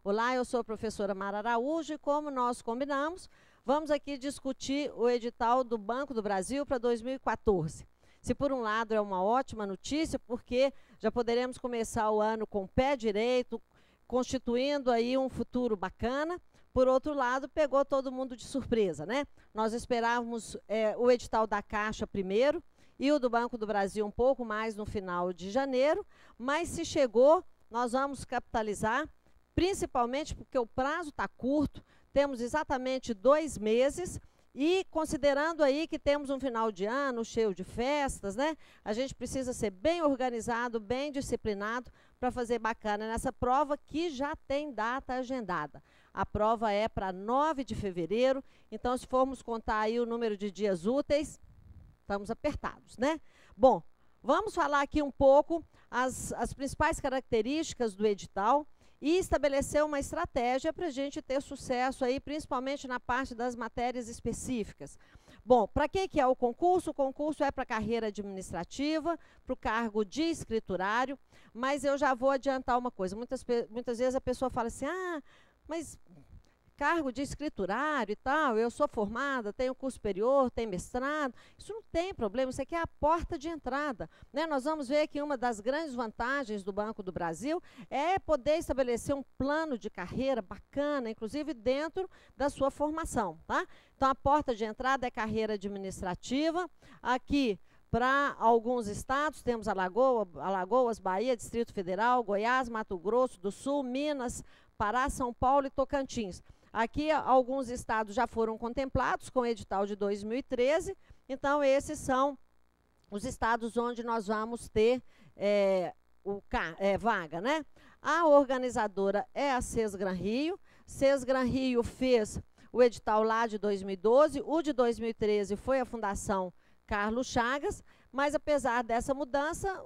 Olá, eu sou a professora Mara Araújo e, como nós combinamos, vamos aqui discutir o edital do Banco do Brasil para 2014. Se por um lado é uma ótima notícia, porque já poderemos começar o ano com o pé direito, constituindo aí um futuro bacana. Por outro lado, pegou todo mundo de surpresa, né? Nós esperávamos o edital da Caixa primeiro e o do Banco do Brasil um pouco mais no final de janeiro, mas se chegou, nós vamos capitalizar, principalmente porque o prazo está curto, temos exatamente 2 meses, e considerando aí que temos um final de ano cheio de festas, né? A gente precisa ser bem organizado, bem disciplinado para fazer bacana nessa prova que já tem data agendada. A prova é para 9 de fevereiro, então se formos contar aí o número de dias úteis, estamos apertados, né? Bom, vamos falar aqui um pouco as principais características do edital e estabelecer uma estratégia para a gente ter sucesso aí, principalmente na parte das matérias específicas. Bom, para que é o concurso? O concurso é para a carreira administrativa, para o cargo de escriturário, mas eu já vou adiantar uma coisa. Muitas vezes a pessoa fala assim, mas cargo de escriturário e tal, eu sou formada, tenho curso superior, tenho mestrado, isso não tem problema, isso aqui é a porta de entrada, né? Nós vamos ver que uma das grandes vantagens do Banco do Brasil é poder estabelecer um plano de carreira bacana, inclusive dentro da sua formação, tá? Então, a porta de entrada é carreira administrativa. Aqui, para alguns estados, temos Alagoas, Bahia, Distrito Federal, Goiás, Mato Grosso do Sul, Minas, Pará, São Paulo e Tocantins. Aqui, alguns estados já foram contemplados com o edital de 2013, então esses são os estados onde nós vamos ter vaga, né? A organizadora é a Sesgran Rio. Sesgran Rio fez o edital lá de 2012, o de 2013 foi a Fundação Carlos Chagas, mas apesar dessa mudança,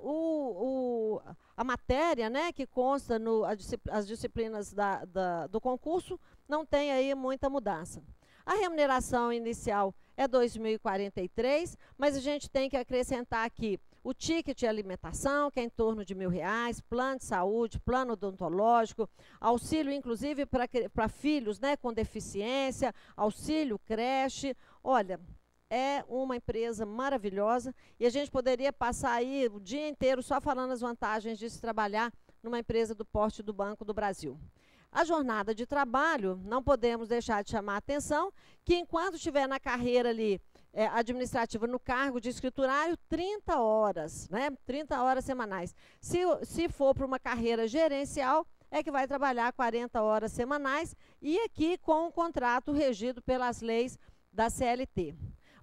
a matéria, né, que consta as disciplinas do concurso não tem aí muita mudança. A remuneração inicial é 2.043, mas a gente tem que acrescentar aqui o ticket de alimentação, que é em torno de R$1.000, plano de saúde, plano odontológico, auxílio inclusive para filhos, né, com deficiência, auxílio creche. Olha, é uma empresa maravilhosa e a gente poderia passar aí o dia inteiro só falando as vantagens de se trabalhar numa empresa do porte do Banco do Brasil. A jornada de trabalho, não podemos deixar de chamar a atenção que enquanto estiver na carreira ali administrativa, no cargo de escriturário, 30 horas, né? 30 horas semanais. Se for para uma carreira gerencial, é que vai trabalhar 40 horas semanais e aqui com um contrato regido pelas leis da CLT.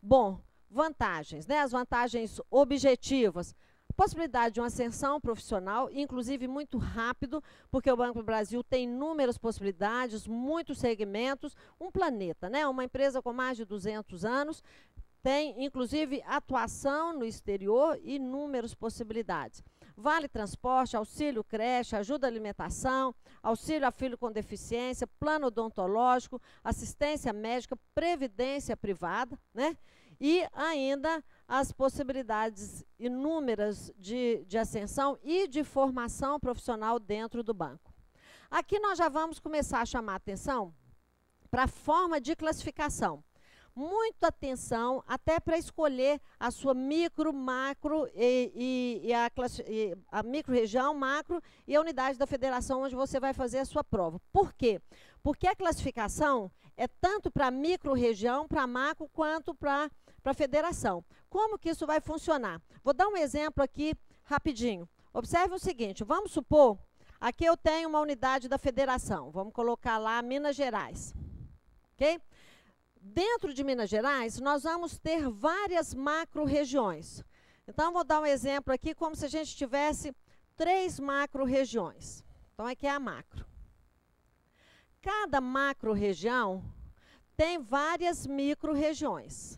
Bom, vantagens, né? As vantagens objetivas. Possibilidade de uma ascensão profissional, inclusive muito rápido, porque o Banco do Brasil tem inúmeras possibilidades, muitos segmentos, um planeta, né? Uma empresa com mais de 200 anos, tem inclusive atuação no exterior e inúmeras possibilidades. Vale transporte, auxílio creche, ajuda à alimentação, auxílio a filho com deficiência, plano odontológico, assistência médica, previdência privada, né? E ainda as possibilidades inúmeras de ascensão e de formação profissional dentro do banco. Aqui nós já vamos começar a chamar a atenção para a forma de classificação. Muita atenção até para escolher a sua micro, macro e a micro-região, macro e a unidade da federação onde você vai fazer a sua prova. Por quê? Porque a classificação é tanto para micro-região, para macro, quanto para a federação. Como que isso vai funcionar? Vou dar um exemplo aqui rapidinho. Observe o seguinte, vamos supor, aqui eu tenho uma unidade da federação, vamos colocar lá Minas Gerais, ok? Dentro de Minas Gerais, nós vamos ter várias macro-regiões. Então, vou dar um exemplo aqui, como se a gente tivesse 3 macro-regiões. Então, aqui é a macro. Cada macro-região tem várias micro-regiões.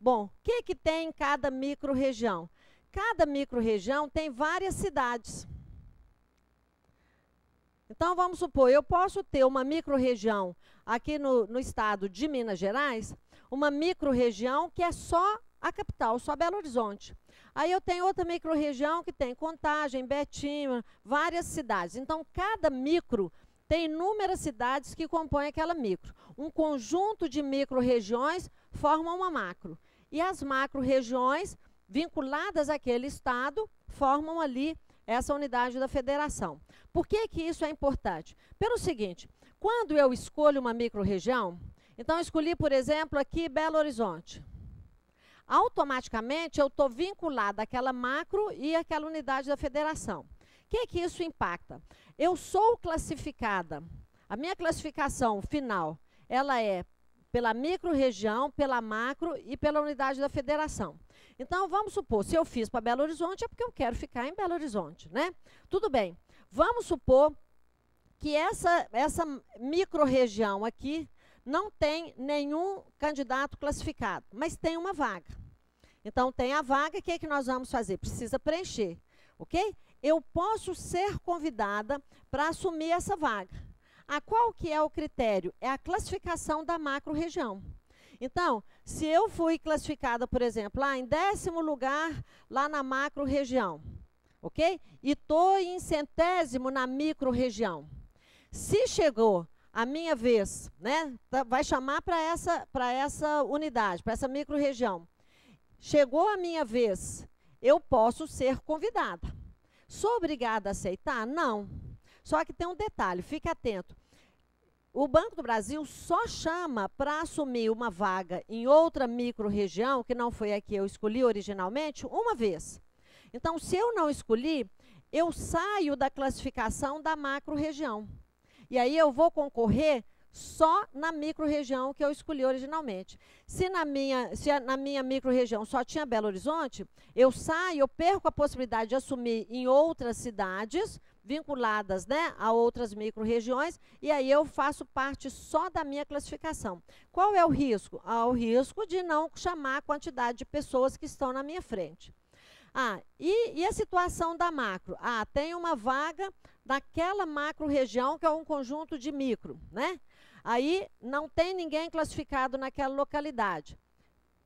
Bom, o que tem em cada micro-região? Cada micro-região tem várias cidades. Então, vamos supor, eu posso ter uma micro-região aqui no estado de Minas Gerais, uma micro-região que é só a capital, só Belo Horizonte. Aí eu tenho outra microrregião que tem Contagem, Betim, várias cidades. Então, cada micro tem inúmeras cidades que compõem aquela micro. Um conjunto de microrregiões forma uma macro. E as macro-regiões vinculadas àquele estado formam ali essa unidade da federação. Por que que isso é importante? Pelo seguinte, quando eu escolho uma microrregião, então eu escolhi, por exemplo, aqui Belo Horizonte. Automaticamente eu estou vinculada àquela macro e àquela unidade da federação. O que que isso impacta? Eu sou classificada, a minha classificação final, ela é pela microrregião, pela macro e pela unidade da federação. Então, vamos supor, se eu fiz para Belo Horizonte, é porque eu quero ficar em Belo Horizonte, né? Tudo bem. Vamos supor que essa microrregião aqui não tem nenhum candidato classificado, mas tem uma vaga. Então, tem a vaga, o que é que nós vamos fazer? Precisa preencher, ok? Eu posso ser convidada para assumir essa vaga. Qual que é o critério? É a classificação da macro-região. Então, se eu fui classificada, por exemplo, lá em 10º lugar, lá na macro-região, ok? E estou em 100º na micro-região. Se chegou a minha vez, né, vai chamar para essa unidade, para essa micro-região. Chegou a minha vez, eu posso ser convidada. Sou obrigada a aceitar? Não. Só que tem um detalhe, fique atento. O Banco do Brasil só chama para assumir uma vaga em outra micro-região, que não foi a que eu escolhi originalmente, uma vez. Então, se eu não escolhi, eu saio da classificação da macro-região. E aí eu vou concorrer só na micro-região que eu escolhi originalmente. Se na minha micro-região só tinha Belo Horizonte, eu saio, eu perco a possibilidade de assumir em outras cidades, vinculadas, né, a outras micro-regiões, e aí eu faço parte só da minha classificação. Qual é o risco? O risco de não chamar a quantidade de pessoas que estão na minha frente. E a situação da macro? Tem uma vaga naquela macro-região, que é um conjunto de micro, né? Aí não tem ninguém classificado naquela localidade.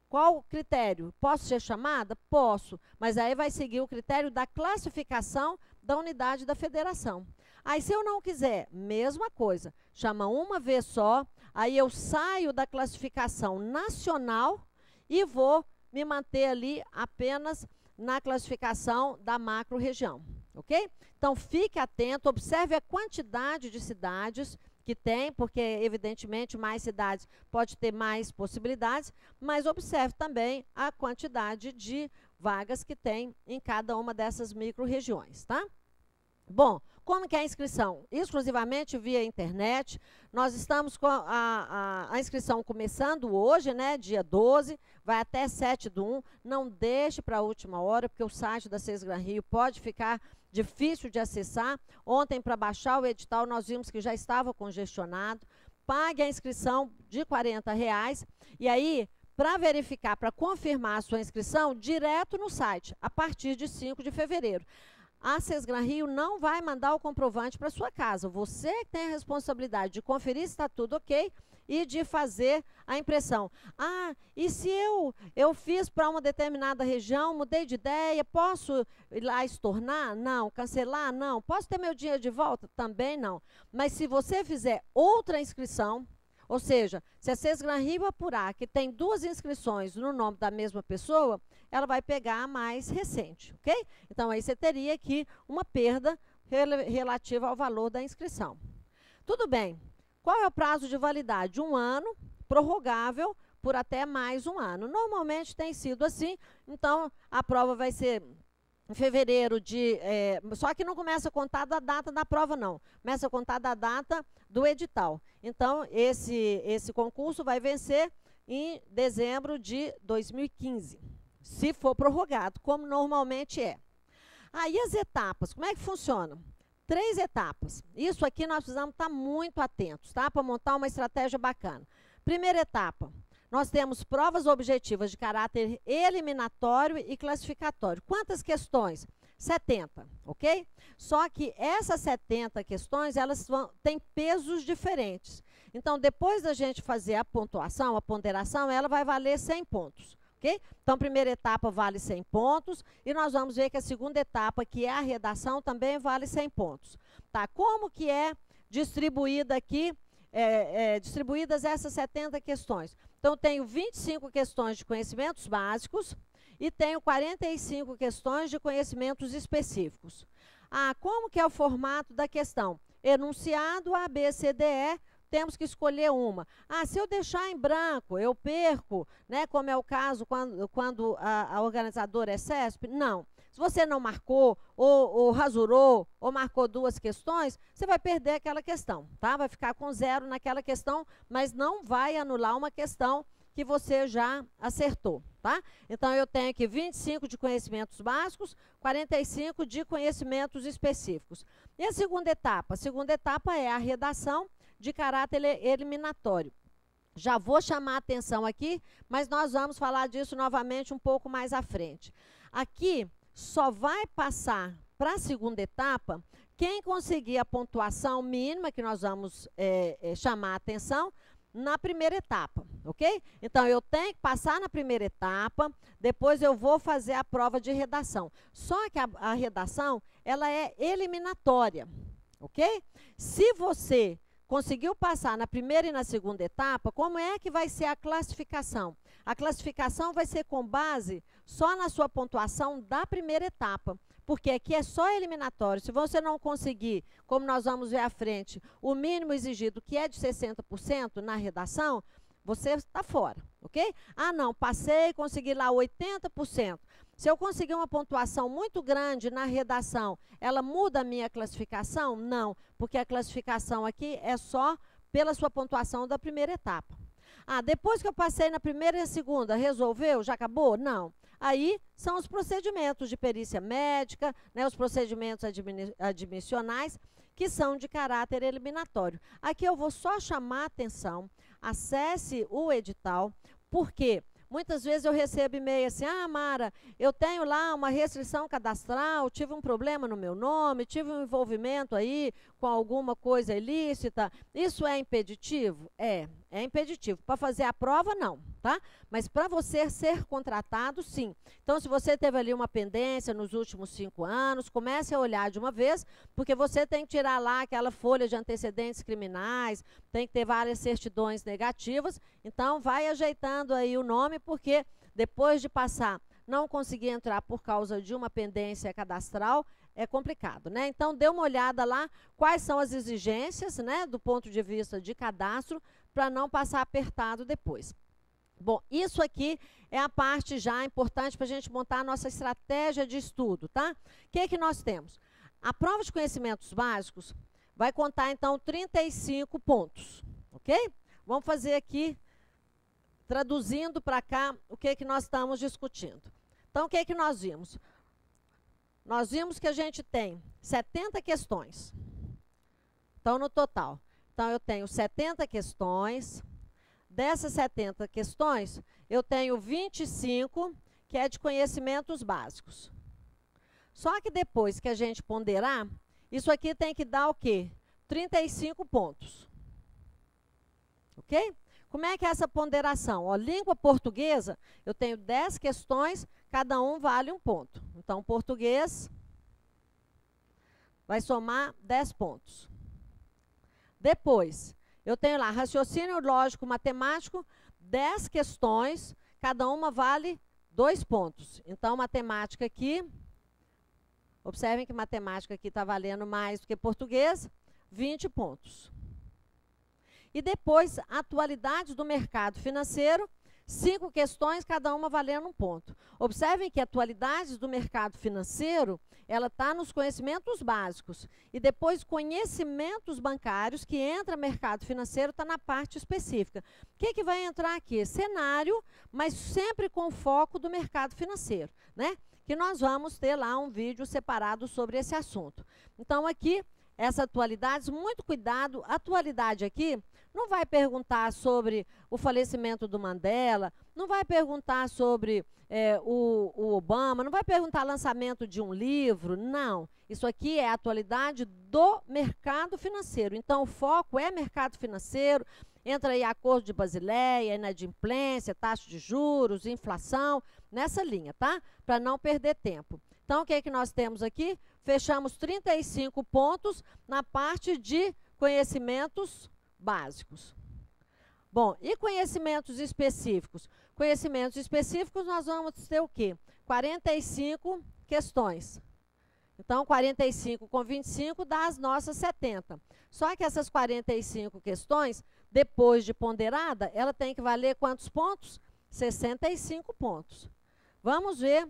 Qual o critério? Posso ser chamada? Posso, mas aí vai seguir o critério da classificação da unidade da federação. Aí, se eu não quiser, mesma coisa, chama uma vez só, aí eu saio da classificação nacional e vou me manter ali apenas na classificação da macro-região, ok? Então, fique atento, observe a quantidade de cidades que tem, porque, evidentemente, mais cidades pode ter mais possibilidades, mas observe também a quantidade de vagas que tem em cada uma dessas micro-regiões, tá? Bom, como que é a inscrição? Exclusivamente via internet. Nós estamos com a inscrição começando hoje, né, dia 12, vai até 7/1. Não deixe para a última hora, porque o site da Sesgran Rio pode ficar difícil de acessar. Ontem, para baixar o edital, nós vimos que já estava congestionado. Pague a inscrição de R$ 40. E aí, para verificar, para confirmar a sua inscrição, direto no site, a partir de 5 de fevereiro. A Sesgran Rio não vai mandar o comprovante para sua casa. Você tem a responsabilidade de conferir se está tudo ok e de fazer a impressão. E se eu fiz para uma determinada região, mudei de ideia, posso ir lá estornar? Não. Cancelar? Não. Posso ter meu dinheiro de volta? Também não. Mas se você fizer outra inscrição, ou seja, se a Sesgran Rio apurar que tem 2 inscrições no nome da mesma pessoa, ela vai pegar a mais recente, ok? Então, aí você teria aqui uma perda relativa ao valor da inscrição. Tudo bem. Qual é o prazo de validade? 1 ano, prorrogável por até mais 1 ano. Normalmente tem sido assim, então a prova vai ser em fevereiro só que não começa a contar da data da prova, não. Começa a contar da data do edital. Então, esse concurso vai vencer em dezembro de 2015, se for prorrogado, como normalmente é. Aí as etapas, como é que funciona? 3 etapas. Isso aqui nós precisamos estar muito atentos, tá? Para montar uma estratégia bacana. Primeira etapa. Nós temos provas objetivas de caráter eliminatório e classificatório. Quantas questões? 70, ok? Só que essas 70 questões, elas têm pesos diferentes. Então, depois da gente fazer a pontuação, a ponderação, ela vai valer 100 pontos, ok? Então, primeira etapa vale 100 pontos, e nós vamos ver que a segunda etapa, que é a redação, também vale 100 pontos. Tá? Como que é distribuída aqui, distribuídas essas 70 questões? Então, tenho 25 questões de conhecimentos básicos e tenho 45 questões de conhecimentos específicos. Ah, como que é o formato da questão? Enunciado A, B, C, D, E, temos que escolher uma. Ah, se eu deixar em branco, eu perco, né, como é o caso quando a organizadora é CESP? Não. Se você não marcou, ou rasurou, ou marcou duas questões, você vai perder aquela questão, tá? Vai ficar com 0 naquela questão, mas não vai anular uma questão que você já acertou, tá? Então, eu tenho aqui 25 de conhecimentos básicos, 45 de conhecimentos específicos. E a segunda etapa? A segunda etapa é a redação de caráter eliminatório. Já vou chamar a atenção aqui, mas nós vamos falar disso novamente um pouco mais à frente. Aqui, só vai passar para a segunda etapa quem conseguir a pontuação mínima, que nós vamos chamar a atenção, na primeira etapa, ok? Então, eu tenho que passar na primeira etapa, depois eu vou fazer a prova de redação. Só que a redação, ela é eliminatória, ok? Se você conseguiu passar na primeira e na segunda etapa, como é que vai ser a classificação? A classificação vai ser com base só na sua pontuação da primeira etapa, porque aqui é só eliminatório. Se você não conseguir, como nós vamos ver à frente, o mínimo exigido, que é de 60% na redação, você está fora, ok? Ah, não, passei, consegui lá 80%. Se eu conseguir uma pontuação muito grande na redação, ela muda a minha classificação? Não, porque a classificação aqui é só pela sua pontuação da primeira etapa. Ah, depois que eu passei na primeira e na segunda, resolveu? Já acabou? Não. Aí são os procedimentos de perícia médica, né, os procedimentos admissionais, que são de caráter eliminatório. Aqui eu vou só chamar a atenção, acesse o edital, porque muitas vezes eu recebo e-mail assim: ah, Mara, eu tenho lá uma restrição cadastral, tive um problema no meu nome, tive um envolvimento aí com alguma coisa ilícita. Isso é impeditivo? É impeditivo. Para fazer a prova, não, tá? Mas para você ser contratado, sim. Então, se você teve ali uma pendência nos últimos 5 anos, comece a olhar de uma vez, porque você tem que tirar lá aquela folha de antecedentes criminais, tem que ter várias certidões negativas. Então, vai ajeitando aí o nome, porque depois de passar, não conseguir entrar por causa de uma pendência cadastral, é complicado, né? Então, dê uma olhada lá, quais são as exigências, né, do ponto de vista de cadastro, para não passar apertado depois. Bom, isso aqui é a parte já importante para a gente montar a nossa estratégia de estudo, tá? O que que nós temos? A prova de conhecimentos básicos vai contar, então, 35 pontos, ok? Vamos fazer aqui, traduzindo para cá, o que que nós estamos discutindo. Então, o que que nós vimos? Nós vimos que a gente tem 70 questões. Então, no total. Então, eu tenho 70 questões. Dessas 70 questões, eu tenho 25, que é de conhecimentos básicos. Só que depois que a gente ponderar, isso aqui tem que dar o quê? 35 pontos. Ok? Como é que é essa ponderação? Ó, língua portuguesa, eu tenho 10 questões, cada um vale 1 ponto. Então, português vai somar 10 pontos. Depois, eu tenho lá raciocínio lógico matemático, 10 questões, cada uma vale 2 pontos. Então, matemática aqui, observem que matemática aqui está valendo mais do que português, 20 pontos. E depois, atualidades do mercado financeiro, 5 questões, cada uma valendo 1 ponto. Observem que atualidades do mercado financeiro, ela está nos conhecimentos básicos. E depois, conhecimentos bancários, que entra mercado financeiro, está na parte específica. O que que vai entrar aqui? Cenário, mas sempre com foco do mercado financeiro, né? Que nós vamos ter lá um vídeo separado sobre esse assunto. Então, aqui, essas atualidades, muito cuidado, atualidade aqui não vai perguntar sobre o falecimento do Mandela, não vai perguntar sobre o Obama, não vai perguntar lançamento de um livro, não. Isso aqui é a atualidade do mercado financeiro. Então, o foco é mercado financeiro, Entra aí acordo de Basileia, inadimplência, taxa de juros, inflação, nessa linha, tá? Para não perder tempo. Então, o que é que nós temos aqui? Fechamos 35 pontos na parte de conhecimentos básicos. Bom, e conhecimentos específicos? Conhecimentos específicos nós vamos ter o quê? 45 questões. Então, 45 com 25 dá as nossas 70. Só que essas 45 questões, depois de ponderada, ela tem que valer quantos pontos? 65 pontos. Vamos ver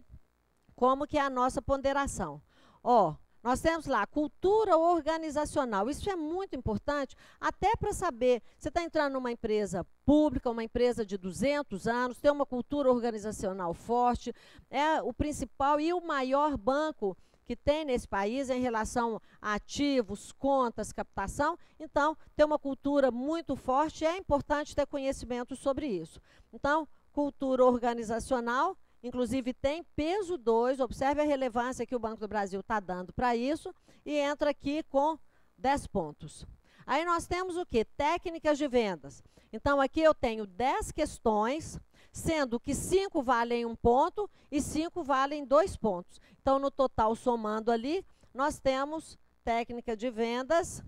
como que é a nossa ponderação. Ó, nós temos lá cultura organizacional. Isso é muito importante, até para saber, você está entrando numa empresa pública, uma empresa de 200 anos, tem uma cultura organizacional forte, é o principal e o maior banco que tem nesse país em relação a ativos, contas, captação. Então, tem uma cultura muito forte e é importante ter conhecimento sobre isso. Então, cultura organizacional, inclusive tem peso 2, observe a relevância que o Banco do Brasil está dando para isso, e entra aqui com 10 pontos. Aí nós temos o quê? Técnicas de vendas. Então, aqui eu tenho 10 questões, sendo que 5 valem 1 ponto e 5 valem 2 pontos. Então, no total, somando ali, nós temos técnica de vendas,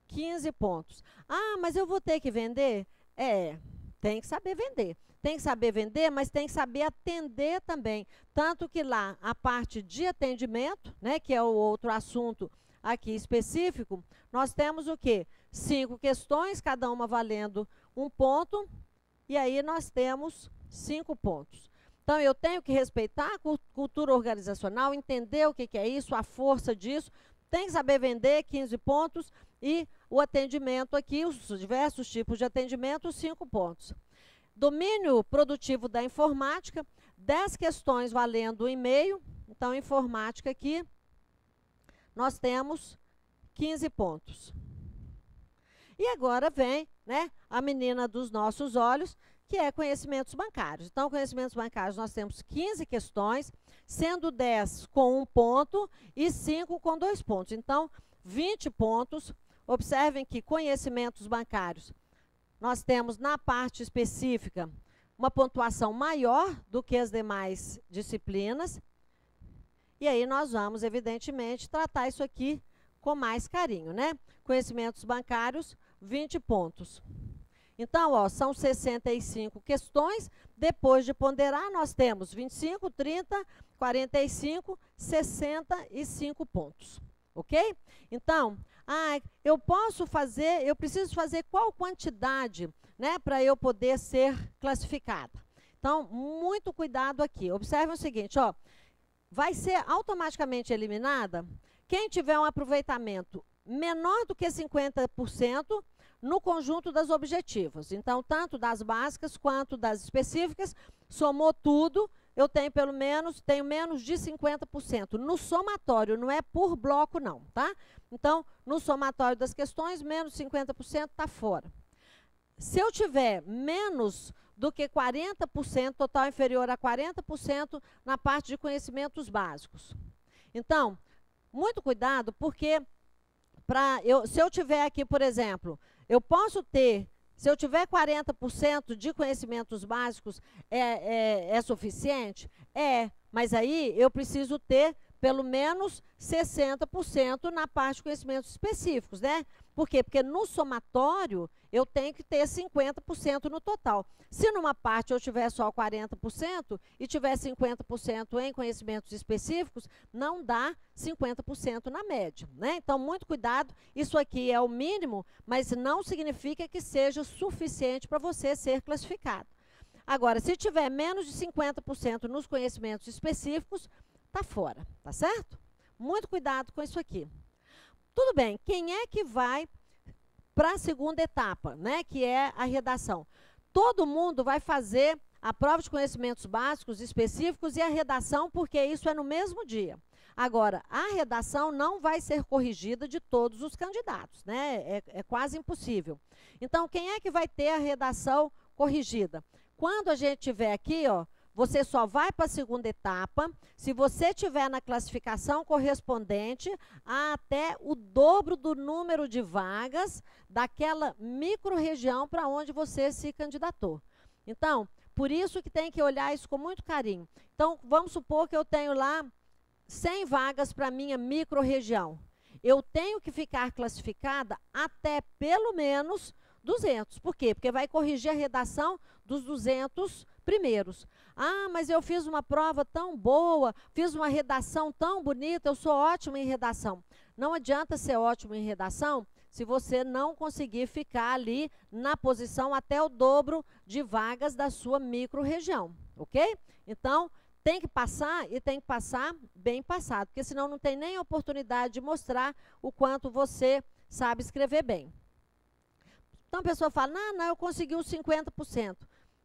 15 pontos. Ah, mas eu vou ter que vender? É, tem que saber vender. Tem que saber vender, mas tem que saber atender também. Tanto que lá, a parte de atendimento, né, que é o outro assunto aqui específico, nós temos o quê? 5 questões, cada uma valendo 1 ponto, e aí nós temos 5 pontos. Então, eu tenho que respeitar a cultura organizacional, entender o que é isso, a força disso, tem que saber vender, 15 pontos, e o atendimento aqui, os diversos tipos de atendimento, 5 pontos. Domínio produtivo da informática, 10 questões valendo 1,5. Então, informática aqui, nós temos 15 pontos. E agora vem, né, a menina dos nossos olhos, que é conhecimentos bancários. Então, conhecimentos bancários, nós temos 15 questões, sendo 10 com 1 ponto e 5 com 2 pontos. Então, 20 pontos. Observem que conhecimentos bancários, nós temos na parte específica uma pontuação maior do que as demais disciplinas. E aí nós vamos, evidentemente, tratar isso aqui com mais carinho, né? Conhecimentos bancários, 20 pontos. Então, ó, são 65 questões. Depois de ponderar, nós temos 25, 30, 45, 65 pontos. Ok? Então, eu preciso fazer qual quantidade, né, para eu poder ser classificada. Então, muito cuidado aqui. Observe o seguinte, ó, vai ser automaticamente eliminada quem tiver um aproveitamento menor do que 50% no conjunto das objetivas. Então, tanto das básicas quanto das específicas, somou tudo, eu tenho menos de 50%. No somatório, não é por bloco não, tá? Então, no somatório das questões, menos 50% está fora. Se eu tiver menos do que 40%, total inferior a 40% na parte de conhecimentos básicos. Então, muito cuidado, porque se eu tiver aqui, por exemplo, eu posso ter, se eu tiver 40% de conhecimentos básicos, é suficiente? É, mas aí eu preciso ter pelo menos 60% na parte de conhecimentos específicos, né? Por quê? Porque no somatório eu tenho que ter 50% no total. Se numa parte eu tiver só 40% e tiver 50% em conhecimentos específicos, não dá 50% na média, né? Então, muito cuidado, isso aqui é o mínimo, mas não significa que seja suficiente para você ser classificado. Agora, se tiver menos de 50% nos conhecimentos específicos, está fora, tá certo? Muito cuidado com isso aqui. Tudo bem, quem é que vai para a segunda etapa, né, que é a redação? Todo mundo vai fazer a prova de conhecimentos básicos específicos e a redação, porque isso é no mesmo dia. Agora, a redação não vai ser corrigida de todos os candidatos, né? É quase impossível. Então, quem é que vai ter a redação corrigida? Quando a gente tiver aqui, ó, você só vai para a segunda etapa se você tiver na classificação correspondente a até o dobro do número de vagas daquela micro-região para onde você se candidatou. Então, por isso que tem que olhar isso com muito carinho. Então, vamos supor que eu tenho lá 100 vagas para a minha micro-região. Eu tenho que ficar classificada até pelo menos 200. Por quê? Porque vai corrigir a redação dos 200 primeiros. Ah, mas eu fiz uma prova tão boa, fiz uma redação tão bonita, eu sou ótima em redação. Não adianta ser ótimo em redação se você não conseguir ficar ali na posição até o dobro de vagas da sua micro-região, ok? Então, tem que passar e tem que passar bem passado, porque senão não tem nem oportunidade de mostrar o quanto você sabe escrever bem. Então a pessoa fala, não, eu consegui os 50%.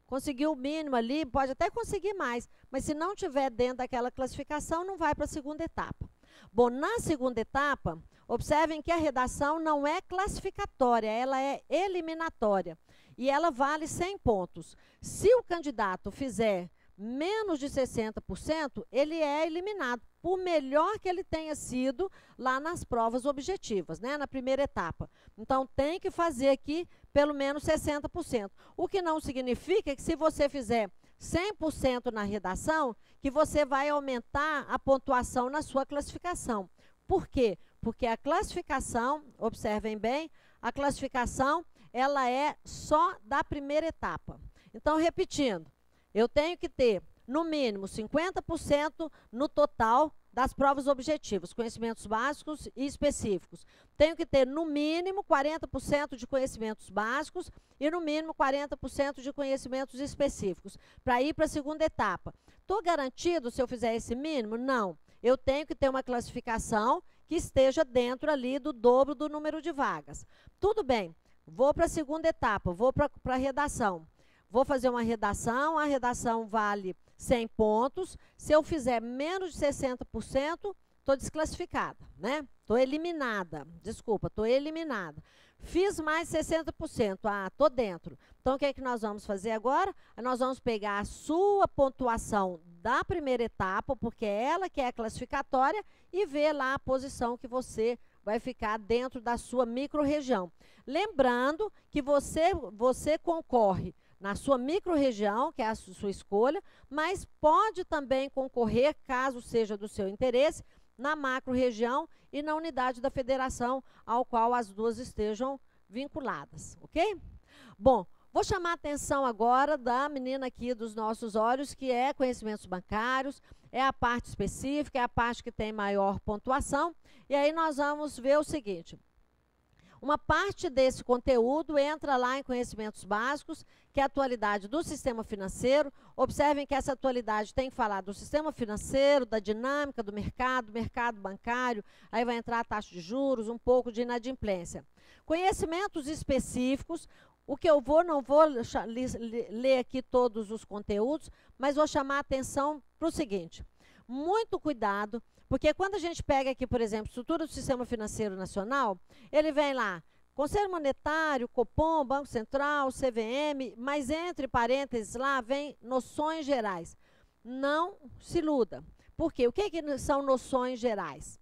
Conseguiu o mínimo ali, pode até conseguir mais, mas se não tiver dentro daquela classificação, não vai para a segunda etapa. Bom, na segunda etapa, observem que a redação não é classificatória, ela é eliminatória. E ela vale 100 pontos. Se o candidato fizer menos de 60%, ele é eliminado, por melhor que ele tenha sido lá nas provas objetivas, né, na primeira etapa. Então, tem que fazer aqui pelo menos 60%. O que não significa que se você fizer 100% na redação, que você vai aumentar a pontuação na sua classificação. Por quê? Porque a classificação, observem bem, a classificação, ela é só da primeira etapa. Então, repetindo, eu tenho que ter, no mínimo, 50% no total das provas objetivas, conhecimentos básicos e específicos. Tenho que ter, no mínimo, 40% de conhecimentos básicos e, no mínimo, 40% de conhecimentos específicos, para ir para a segunda etapa. Estou garantido se eu fizer esse mínimo? Não. Eu tenho que ter uma classificação que esteja dentro ali do dobro do número de vagas. Tudo bem, vou para a segunda etapa, vou para a redação. Vou fazer uma redação, a redação vale 100 pontos. Se eu fizer menos de 60%, estou desclassificada, né? Estou eliminada, desculpa, estou eliminada. Fiz mais 60%, estou dentro. Então, o que é que nós vamos fazer agora? Nós vamos pegar a sua pontuação da primeira etapa, porque é ela que é a classificatória, e ver lá a posição que você vai ficar dentro da sua micro-região. Lembrando que você concorre na sua micro-região, que é a sua escolha, mas pode também concorrer, caso seja do seu interesse, na macro-região e na unidade da federação, ao qual as duas estejam vinculadas, ok? Bom, vou chamar a atenção agora da menina aqui dos nossos olhos, que é conhecimentos bancários, é a parte específica, é a parte que tem maior pontuação, e aí nós vamos ver o seguinte. Uma parte desse conteúdo entra lá em conhecimentos básicos, que é a atualidade do sistema financeiro. Observem que essa atualidade tem que falar do sistema financeiro, da dinâmica do mercado bancário, aí vai entrar a taxa de juros, um pouco de inadimplência. Conhecimentos específicos, o que eu não vou ler aqui todos os conteúdos, mas vou chamar a atenção para o seguinte. Muito cuidado, porque quando a gente pega aqui, por exemplo, estrutura do Sistema Financeiro Nacional, ele vem lá, Conselho Monetário, Copom, Banco Central, CVM, mas entre parênteses lá vem noções gerais. Não se iluda. Por quê? O que são noções gerais?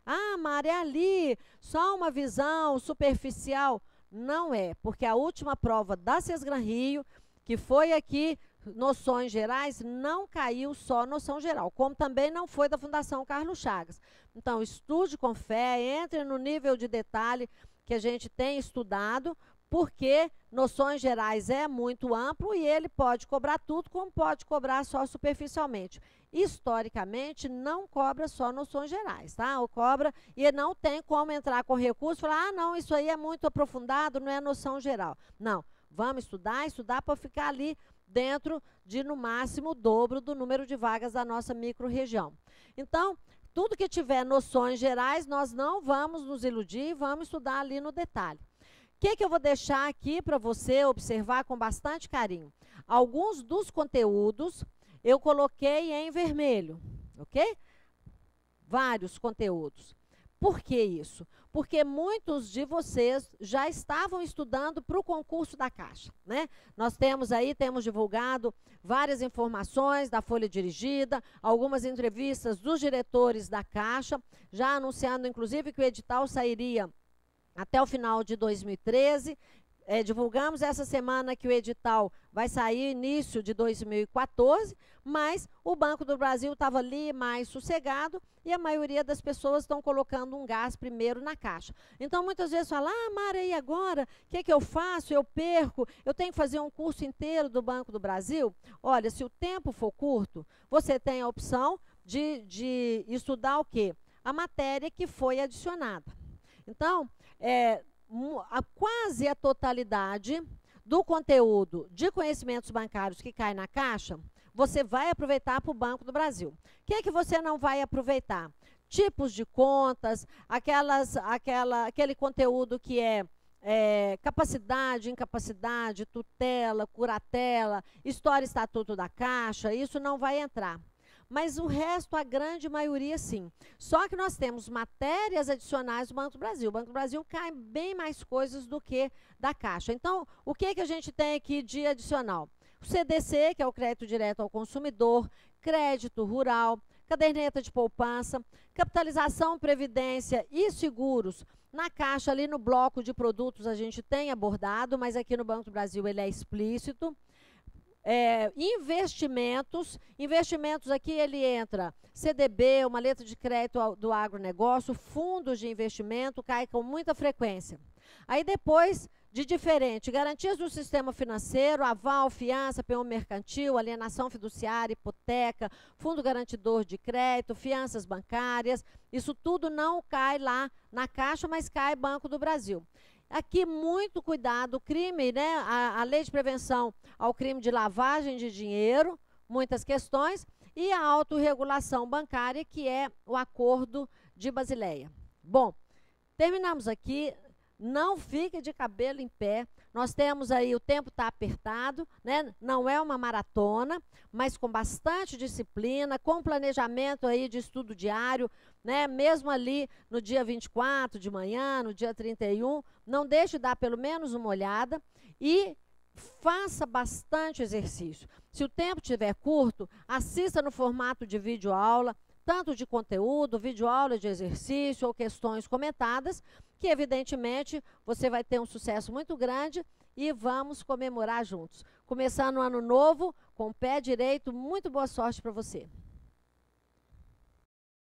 Ah, Mari, é ali, só uma visão superficial. Não é, porque a última prova da Sesgran Rio, que foi aqui, noções gerais, não caiu só noção geral, como também não foi da Fundação Carlos Chagas. Então, estude com fé, entre no nível de detalhe que a gente tem estudado, porque noções gerais é muito amplo e ele pode cobrar tudo, como pode cobrar só superficialmente. Historicamente, não cobra só noções gerais, tá? Ou cobra, e não tem como entrar com recurso e falar, não, isso aí é muito aprofundado, não é noção geral. Não, vamos estudar para ficar ali dentro de, no máximo, o dobro do número de vagas da nossa micro-região. Então, tudo que tiver noções gerais, nós não vamos nos iludir, vamos estudar ali no detalhe. O que eu vou deixar aqui para você observar com bastante carinho? Alguns dos conteúdos eu coloquei em vermelho, ok? Vários conteúdos. Por que isso? Porque muitos de vocês já estavam estudando para o concurso da Caixa, né? Nós temos divulgado várias informações da folha dirigida, algumas entrevistas dos diretores da Caixa, já anunciando, inclusive, que o edital sairia até o final de 2013. Divulgamos essa semana que o edital vai sair início de 2014, mas o Banco do Brasil estava ali mais sossegado e a maioria das pessoas estão colocando um gás primeiro na Caixa. Então, muitas vezes fala, Mara, e agora? O que eu faço? Eu perco? Eu tenho que fazer um curso inteiro do Banco do Brasil? Olha, se o tempo for curto, você tem a opção de estudar o quê? A matéria que foi adicionada. Então, quase a totalidade do conteúdo de conhecimentos bancários que cai na Caixa, você vai aproveitar para o Banco do Brasil. O que é que você não vai aproveitar? Tipos de contas, aquele conteúdo que é capacidade, incapacidade, tutela, curatela, história e estatuto da Caixa, isso não vai entrar. Mas o resto, a grande maioria, sim. Só que nós temos matérias adicionais do Banco do Brasil. O Banco do Brasil cai bem mais coisas do que da Caixa. Então, o que a gente tem aqui de adicional? O CDC, que é o crédito direto ao consumidor, crédito rural, caderneta de poupança, capitalização, previdência e seguros. Na Caixa, ali no bloco de produtos, a gente tem abordado, mas aqui no Banco do Brasil ele é explícito. Investimentos aqui ele entra CDB, uma letra de crédito do agronegócio, fundos de investimento, cai com muita frequência. Aí depois, de diferente, garantias do sistema financeiro, aval, fiança, peão mercantil, alienação fiduciária, hipoteca, fundo garantidor de crédito, fianças bancárias, isso tudo não cai lá na Caixa, mas cai Banco do Brasil. Aqui, muito cuidado, crime, né? A lei de prevenção ao crime de lavagem de dinheiro, muitas questões, e a autorregulação bancária, que é o Acordo de Basileia. Bom, terminamos aqui. Não fique de cabelo em pé. Nós temos aí, o tempo está apertado, né? Não é uma maratona, mas com bastante disciplina, com planejamento aí de estudo diário, né? Mesmo ali no dia 24 de manhã, no dia 31, não deixe de dar pelo menos uma olhada e faça bastante exercício. Se o tempo estiver curto, assista no formato de videoaula, tanto de conteúdo, videoaula de exercício ou questões comentadas, que evidentemente você vai ter um sucesso muito grande e vamos comemorar juntos. Começando o ano novo com o pé direito, muito boa sorte para você.